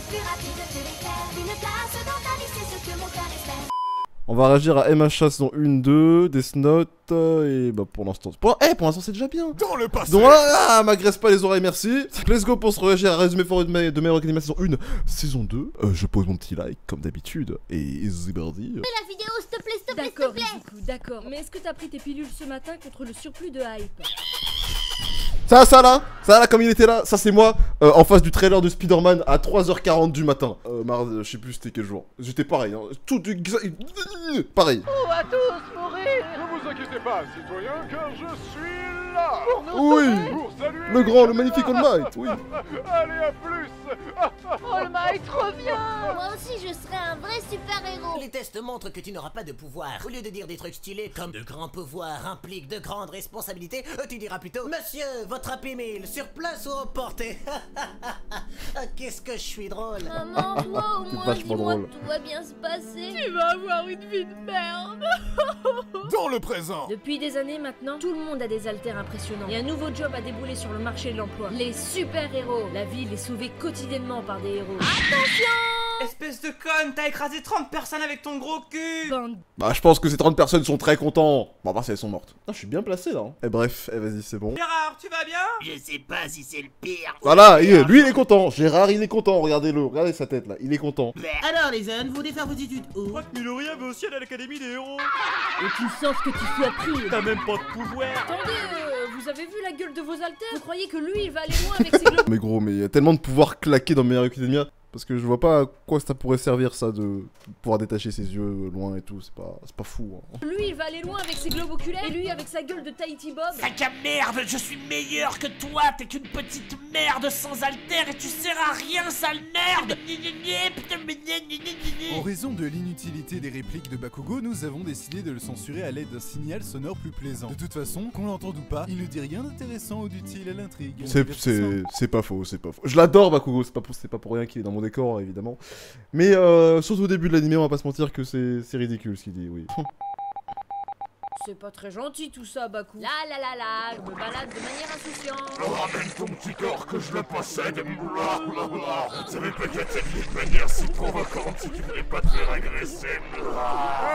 plus rapide que l'éclair. Une place dans ta vie, c'est ce que mon cœur espère. On va réagir à MHA saison 1, 2, Death Note, et bah pour l'instant... Pour l'instant c'est déjà bien. Dans le passé. Donc m'agresse pas les oreilles, merci. Let's go pour se réagir à résumé fort de My Hero Academia saison 1, saison 2. Je pose mon petit like, comme d'habitude, et zibardi. Fais la vidéo, s'il te plaît, s'il te plaît, s'il te D'accord, plaît. Rizikou, d'accord. Mais est-ce que t'as pris tes pilules ce matin contre le surplus de hype? Ça là, comme il était là, ça c'est moi, en face du trailer de Spider-Man à 3h40 du matin. Mardi, je sais plus c'était quel jour. J'étais pareil, hein. Tout pareil. On va tous mourir. Ne vous inquiétez pas, citoyen, car je suis là. Pour nous Oui, sauver. Pour saluer le grand, le magnifique All Might, oui. Allez, à plus. All Might revient. Moi aussi, je serai un vrai super-héros. Les tests montrent que tu n'auras pas de pouvoir. Au lieu de dire des trucs stylés comme de grands pouvoirs impliquent de grandes responsabilités, tu diras plutôt Monsieur, votre Happy Meal, sur place ou emporté. Qu'est-ce que je suis drôle. Maman, toi au C'est moins, vachement dis-moi drôle. que tout va bien se passer. Tu vas avoir une vie de merde. Dans le présent. Depuis des années maintenant, tout le monde a des haltères impressionnants. Et un nouveau job a déboulé sur le marché de l'emploi. Les super-héros. La ville est sauvée quotidiennement par des héros. Espèce de conne, t'as écrasé 30 personnes avec ton gros cul. Bande. Bah je pense que ces 30 personnes sont très contents. Bon, à part si elles sont mortes. Ah, je suis bien placé là. Hein. Et bref, vas-y, c'est bon. Gérard, tu vas bien? Je sais pas si c'est le pire. Voilà, lui il est content. Gérard il est content, regardez-le, regardez sa tête là, il est content. Alors les jeunes, vous voulez faire vos études où? Je crois que Miloria veut aussi aller à l'académie des héros. Et tu sens ce que tu fais appris. T'as même pas de pouvoir. Attendez, vous avez vu la gueule de vos haltères? Vous croyez que lui, il va aller loin avec ses globes? Mais gros, mais il y a tellement de pouvoir claquer dans My Hero Academia. Parce que je vois pas à quoi ça pourrait servir ça de pouvoir détacher ses yeux loin et tout, c'est pas fou. Hein. Lui, il va aller loin avec ses globes oculaires. Et lui, avec sa gueule de Tahiti Bob. Sac à merde, je suis meilleur que toi, t'es qu'une petite merde sans alter et tu sers à rien, sale merde. En raison de l'inutilité des répliques de Bakugo, nous avons décidé de le censurer à l'aide d'un signal sonore plus plaisant. De toute façon, qu'on l'entende ou pas, il ne dit rien d'intéressant ou d'utile à l'intrigue. C'est pas faux, c'est pas faux. Je l'adore Bakugo, c'est pas pour rien qu'il est dans mon décor évidemment. Mais surtout au début de l'animé, on va pas se mentir que c'est ridicule ce qu'il dit, oui. C'est pas très gentil tout ça, Baku. Là, je me balade de manière insouciante. Ramène ton petit corps que je le possède. Ça va peut-être être une manière si provocante si tu voulais pas te faire agresser.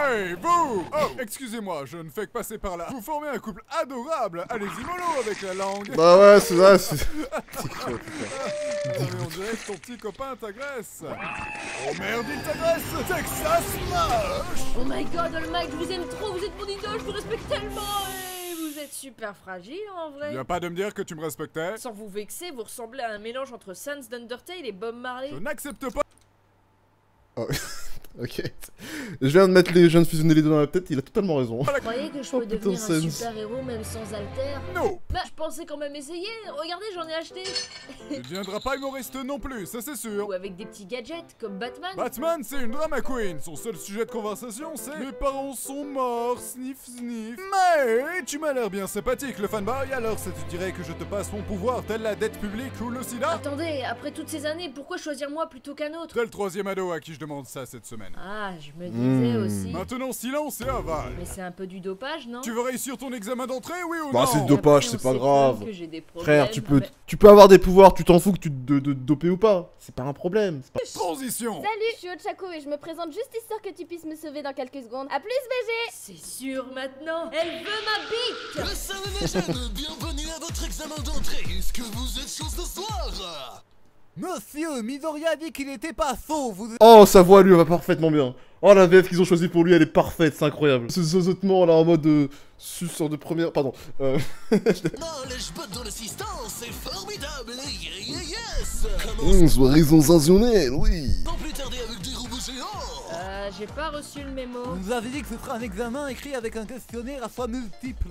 Hey, vous! Oh, excusez-moi, je ne fais que passer par là. Vous formez un couple adorable. Allez-y mollo avec la langue. Bah ouais, c'est ça, c'est... Mais on dirait que ton petit copain t'agresse. Oh merde, il t'agresse, Texas Smash! Oh my god, All Might, je vous aime trop, vous êtes mon idole, je vous respecte tellement. Et vous êtes super fragile en vrai. Viens pas de me dire que tu me respectais. Sans vous vexer, vous ressemblez à un mélange entre Sans d'Undertale et Bob Marley. Je n'accepte pas. Oh, ok. Je viens de mettre les jeunes fusionner les deux dans la tête, il a totalement raison. Vous croyez que je Oh, peux putain, devenir un Sans. super-héros même sans alter? Non! Bah, je pensais quand même essayer. Regardez, j'en ai acheté. Tu ne deviendras pas humoriste non plus, ça c'est sûr. Ou avec des petits gadgets comme Batman. Batman, c'est une drama queen. Son seul sujet de conversation, c'est mes parents sont morts, sniff sniff. Mais tu m'as l'air bien sympathique, le fanboy. Alors, ça te dirait que je te passe mon pouvoir, tel la dette publique ou le sida? Attendez, après toutes ces années, pourquoi choisir moi plutôt qu'un autre? T'es le troisième ado à qui je demande ça cette semaine. Ah, je me disais aussi. Maintenant, silence et aval. Mais c'est un peu du dopage, non? Tu veux réussir ton examen d'entrée, oui ou Bah non? c'est du dopage, Après, c'est on pas sait grave. quand même que j'ai des problèmes, Frère, mais- tu peux avoir des pouvoirs, tu t'en fous que tu de doper ou pas. C'est pas un problème. C'est pas... Transition. Salut, je suis Ochako et je me présente juste histoire que tu puisses me sauver dans quelques secondes. A plus, BG! C'est sûr maintenant, elle veut ma bite. Salut les jeunes, bienvenue à votre examen d'entrée. Est-ce que vous êtes chaud ce soir? Monsieur, Midoriya a dit qu'il était pas faux, vous... Oh, sa voix lui va parfaitement bien. Oh, la VF qu'ils ont choisi pour lui, elle est parfaite, c'est incroyable. Ce zozotement là en mode suceur de première. Pardon. Non, les jbots dans l'assistance, c'est formidable. Yes. Soirée sensationnelle, oui. Sans plus tarder avec des robots géants. J'ai pas reçu le mémo. Vous nous avez dit que ce sera un examen écrit avec un questionnaire à choix multiples.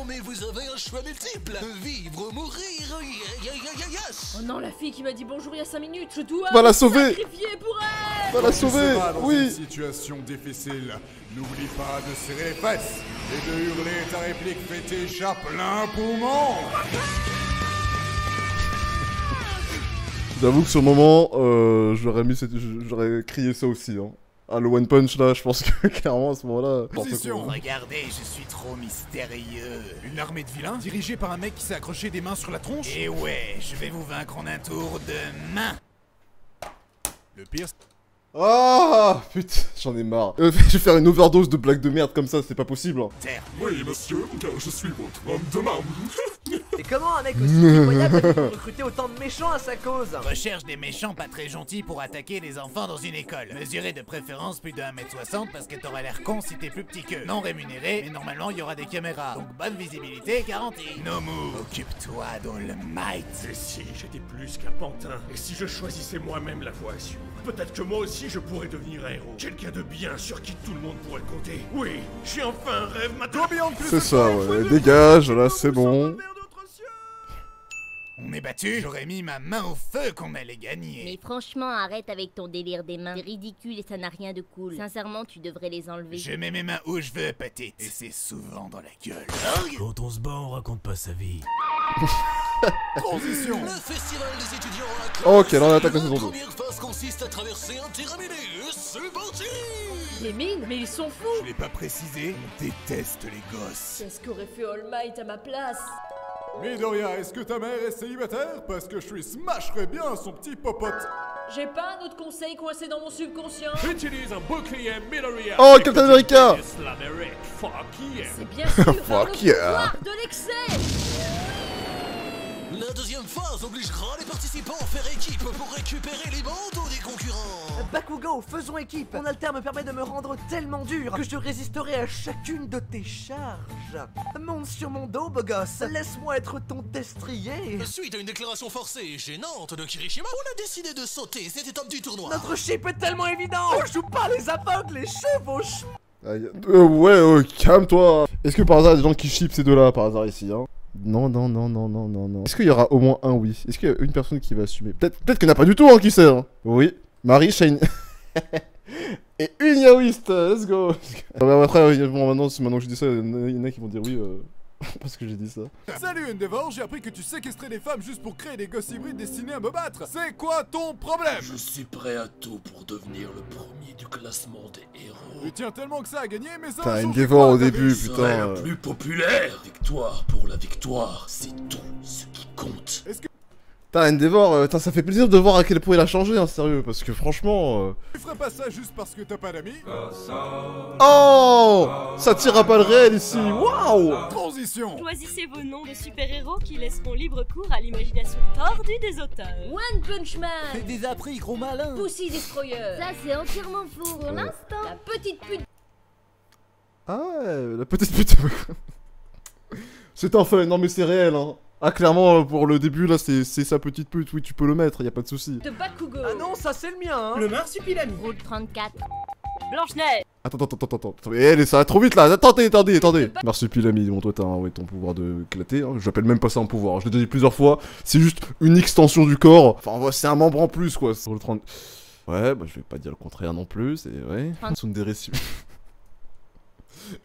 Mais vous avez un choix multiple. Vivre ou mourir. Yes. Oh non, la fille qui m'a dit bonjour il y a 5 minutes, je dois Va la me sauver. sacrifier pour elle. Va la sauver, Dans une oui. situation difficile, n'oublie pas de serrer les fesses et de hurler ta réplique fétiche à plein poumon. J'avoue que sur le moment, j'aurais crié ça aussi. Hein. Ah, le One Punch là, je pense que clairement à ce moment-là. Position. Regardez, je suis trop mystérieux. Une armée de vilains dirigée par un mec qui s'est accroché des mains sur la tronche. Et ouais, je vais vous vaincre en un tour de main. Le pire... Ah putain, j'en ai marre. Je vais faire une overdose de blagues de merde comme ça, c'est pas possible. Hein. Oui, monsieur, car je suis votre homme de main. Et comment un mec aussi incroyable a pu recruter autant de méchants à sa cause? Recherche des méchants pas très gentils pour attaquer les enfants dans une école. Mesurez de préférence plus de 1m60 parce que t'auras l'air con si t'es plus petit qu'eux. Non rémunéré, mais normalement il y aura des caméras. Donc bonne visibilité garantie. Nomu, occupe-toi d'All-Might. Et si j'étais plus qu'un pantin? Et si je choisissais moi-même la voie à suivre? Peut-être que moi aussi je pourrais devenir un héros. Quelqu'un de bien sur qui tout le monde pourrait compter. Oui, j'ai enfin un rêve maintenant. C'est ça, ouais. Dégage, là, c'est bon. On est battu, j'aurais mis ma main au feu qu'on allait gagner. Mais franchement, arrête avec ton délire des mains. C'est ridicule et ça n'a rien de cool. Sincèrement, tu devrais les enlever. Je mets mes mains où je veux, petite. Et c'est souvent dans la gueule. Quand on se bat, on raconte pas sa vie. Transition. Le festival des étudiants à Ok, là on attaque la saison 2. La première phase consiste à traverser un terrain miné. C'est parti. Les mines, mais ils sont fous. Je l'ai pas précisé, on déteste les gosses. Qu'est-ce qu'aurait fait All Might à ma place? Midoriya, est-ce que ta mère est célibataire? Parce que je lui smasherais bien son petit popote. J'ai pas un autre conseil coincé dans mon subconscient. Utilise un bouclier Midoriya. Oh, Captain America. C'est bien sûr Fuck le yeah. pouvoir de l'excès. La deuxième phase obligera les participants à faire équipe pour récupérer les bandeaux des concurrents. Bakugo, faisons équipe. Mon alter me permet de me rendre tellement dur que je résisterai à chacune de tes charges. Monte sur mon dos, beau gosse. Laisse-moi être ton destrier. Suite à une déclaration forcée et gênante de Kirishima, on a décidé de sauter cette étape du tournoi. Notre chip est tellement évident. On joue pas les aveugles, les chevauches. Ouais, calme-toi. Est-ce que par hasard il y a des gens qui ship ces deux-là par hasard ici, hein? Non. Est-ce qu'il y aura au moins un oui? Est-ce qu'il y a une personne qui va assumer? Peut-être qu'il n'y en a pas du tout, hein, qui sait, hein? Oui. Marie, Shane. Et une yaoïste, let's go. Après, bon, maintenant que je dis ça, il y en a qui vont dire oui, parce que j'ai dit ça. Salut Endeavor, j'ai appris que tu séquestrais des femmes juste pour créer des gosses hybrides destinés à me battre. C'est quoi ton problème? Je suis prêt à tout pour devenir le premier du classement des héros. Tu tiens tellement que ça à gagner, mais ça T'as Endeavor au début, Je serai putain. le plus populaire. Victoire pour la victoire, c'est tout ce qui compte. Putain, Endeavor, ça fait plaisir de voir à quel point il a changé, hein, sérieux, parce que franchement... Tu ferais pas ça juste parce que t'as pas d'amis? Oh, ça tire à balles réelles ici, waouh. Transition. Choisissez vos noms de super-héros qui laisseront libre cours à l'imagination tordue des auteurs. One Punch Man. Fais des appris, gros malin. Pussy Destroyer. Ça, c'est entièrement faux pour l'instant. La petite pute. Ah ouais, la petite pute. C'est un fun, non mais c'est réel, hein. Ah clairement, pour le début, là, c'est sa petite pute, oui, tu peux le mettre, y a pas de souci. De Bakugo. Ah non, ça c'est le mien, hein. Le marsupilami. Route 34. Blanche-Neige. Attends, mais ça va trop vite là, attendez. Marsupilami, bon toi t'as ouais, ton pouvoir de éclater, hein. J'appelle même pas ça un pouvoir, je l'ai déjà dit plusieurs fois, c'est juste une extension du corps, enfin ouais, c'est un membre en plus quoi. Sur le 30... Ouais, bah je vais pas dire le contraire non plus, c'est... Ouais, sont des récits...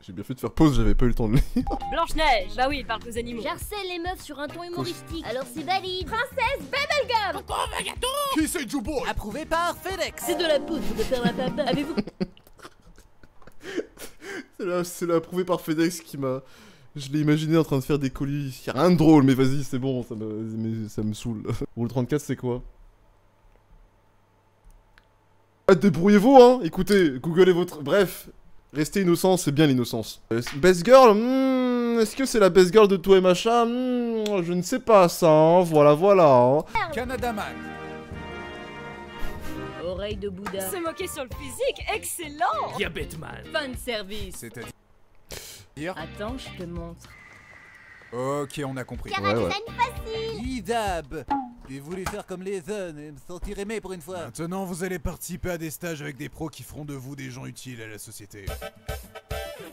J'ai bien fait de faire pause, j'avais pas eu le temps de lire. Blanche-Neige. Bah oui, il parle aux animaux. J'harcèle les meufs sur un ton humoristique. Alors c'est valide. Princesse Bubblegum. Qui c'est Jubo? Approuvé par FedEx. C'est de la poudre de faire la papa. Avez-vous... C'est là approuvé par FedEx qui m'a... Je l'ai imaginé en train de faire des colis. Y'a rien de drôle, mais vas-y, c'est bon, ça me saoule. Roule 34, c'est quoi? Ah, débrouillez-vous, hein. Écoutez, googlez votre... Bref. Restez innocent, c'est bien l'innocence. Best Girl, est-ce que c'est la Best Girl de tout et machin? Je ne sais pas ça, hein. Voilà. Hein. Canada Man. Oreille de Bouddha. Se moquer sur le physique, excellent. Diabète Man. Fan service. C'est-à-dire... Attends, je te montre. Ok, on a compris. Facile. Idab. J'ai voulu faire comme les jeunes et me sentir aimé pour une fois. Maintenant, vous allez participer à des stages avec des pros qui feront de vous des gens utiles à la société.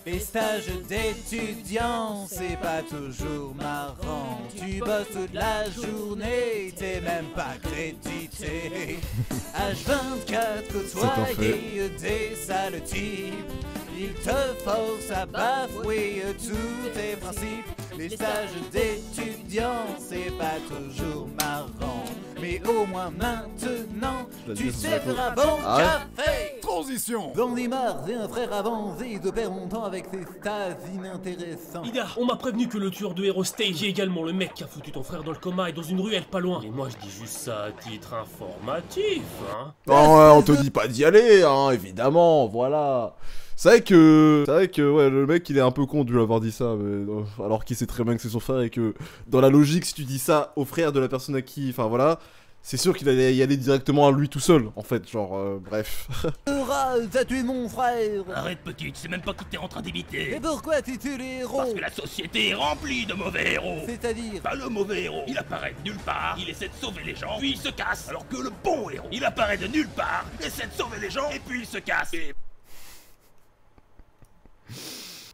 Les stages d'étudiants, c'est pas toujours marrant. Tu bosses toute la journée, t'es même pas crédité. H24 côtoyer des sales types. Ils te forcent à bafouer tous tes principes. Les stages d'étudiants. étudiant, c'est pas toujours marrant. Mais au moins maintenant, tu sais faire un bon café. Transition. Dans les mars et un frère avancé de perd mon temps avec ses stages inintéressants. Ida, on m'a prévenu que le tueur de héros Stage est également le mec qui a foutu ton frère dans le coma et dans une ruelle pas loin. Et moi je dis juste ça à titre informatif, hein. Non, ouais, on te dit pas d'y aller, hein, évidemment, voilà. C'est vrai que ouais, le mec il est un peu con de lui avoir dit ça, mais, alors qu'il sait très bien que c'est son frère et que dans la logique, si tu dis ça au frère de la personne à qui, enfin voilà, c'est sûr qu'il allait y aller directement à lui tout seul, en fait, genre, bref. T'as tué mon frère. Arrête petite, c'est même pas qui t'es en train d'imiter. Et pourquoi tu tues les héros? Parce que la société est remplie de mauvais héros. C'est-à-dire? Bah le mauvais héros, il apparaît de nulle part, il essaie de sauver les gens, puis il se casse. Alors que le bon héros, il apparaît de nulle part, essaie de sauver les gens, et puis il se casse. Et...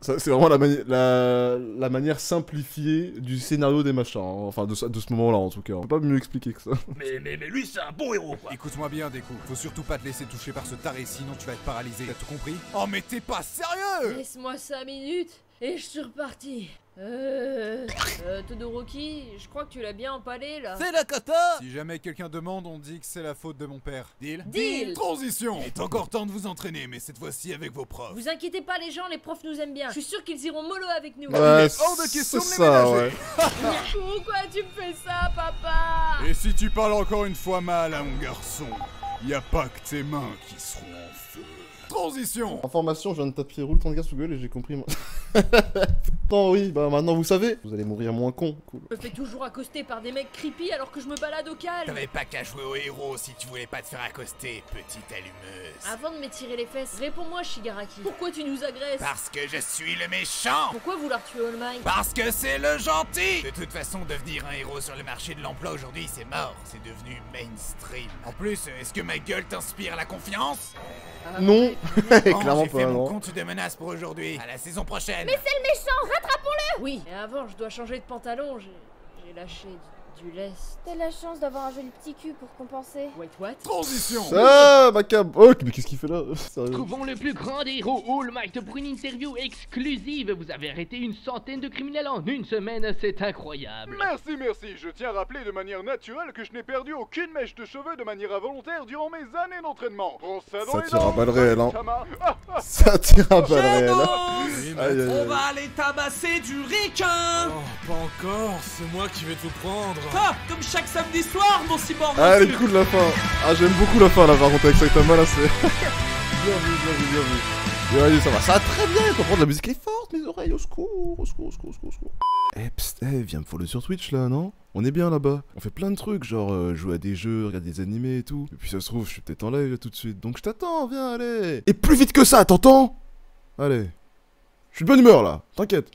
C'est vraiment la manière simplifiée du scénario des machins, hein. Enfin de ce moment-là en tout cas. On peut pas mieux expliquer que ça. Mais lui c'est un bon héros quoi. Écoute-moi bien Deku, faut surtout pas te laisser toucher par ce taré sinon tu vas être paralysé, t'as tout compris? Oh mais t'es pas sérieux! Laisse-moi 5 minutes et je suis reparti. Todoroki, je crois que tu l'as bien empalé là. C'est la kata! Si jamais quelqu'un demande, on dit que c'est la faute de mon père. Deal? Deal! Transition! Il est encore temps de vous entraîner, mais cette fois-ci avec vos profs. Vous inquiétez pas les gens, les profs nous aiment bien. Je suis sûr qu'ils iront mollo avec nous. Ouais, hors de question de les ça, ménager. ouais. Pourquoi tu me fais ça, papa? Et si tu parles encore une fois mal à mon garçon, y a pas que tes mains qui seront en feu. Transition! Information, je viens de taper roule 30 gars sous gueule et j'ai compris moi. Attends, oui, bah maintenant vous savez. Vous allez mourir moins con, cool. Je me fais toujours accoster par des mecs creepy alors que je me balade au calme. T'avais pas qu'à jouer au héros si tu voulais pas te faire accoster, petite allumeuse. Avant de m'étirer les fesses, réponds-moi Shigaraki. Pourquoi tu nous agresses? Parce que je suis le méchant! Pourquoi vouloir tuer All Might? Parce que c'est le gentil! De toute façon, devenir un héros sur le marché de l'emploi aujourd'hui, c'est mort. C'est devenu mainstream. En plus, est-ce que ma gueule t'inspire la confiance? Non, clairement j'ai fait pas, mon non. compte de menaces pour aujourd'hui. À la saison prochaine. Mais c'est le méchant, rattrapons-le! Oui, mais avant, je dois changer de pantalon. J'ai lâché du lest. T'as la chance d'avoir un joli petit cul pour compenser. Wait, what? Transition! Ah, Macab. Oh, mais qu'est-ce qu'il fait là? Sérieux. Trouvons le plus grand des héros, All Might, pour une interview exclusive. Vous avez arrêté une centaine de criminels en une semaine, c'est incroyable. Merci. Je tiens à rappeler de manière naturelle que je n'ai perdu aucune mèche de cheveux de manière involontaire durant mes années d'entraînement. Prends ça dans Ça les tire à dents, balles réelles, hein. Sama. Ça tire à balles réelles. Shadows, Aïe, aïe, aïe. on va aller tabasser du requin. Oh, pas encore, c'est moi qui vais tout prendre. Ah, comme chaque samedi soir, mon cyborg. Ah, elle est cool la fin. Ah, j'aime beaucoup la fin là, par contre, avec Saitama là, c'est. Bien vu. Et vas-y, ça va. Ça va très bien. Comprendre la musique est forte, mes oreilles, au secours, au secours. Eh, psst, viens me follow sur Twitch là, non? On est bien là-bas. On fait plein de trucs, genre jouer à des jeux, regarder des animés et tout. Et puis ça se trouve, je suis peut-être en live là, tout de suite. Donc je t'attends, viens, allez. Et plus vite que ça, t'entends? Allez. Je suis de bonne humeur là, t'inquiète.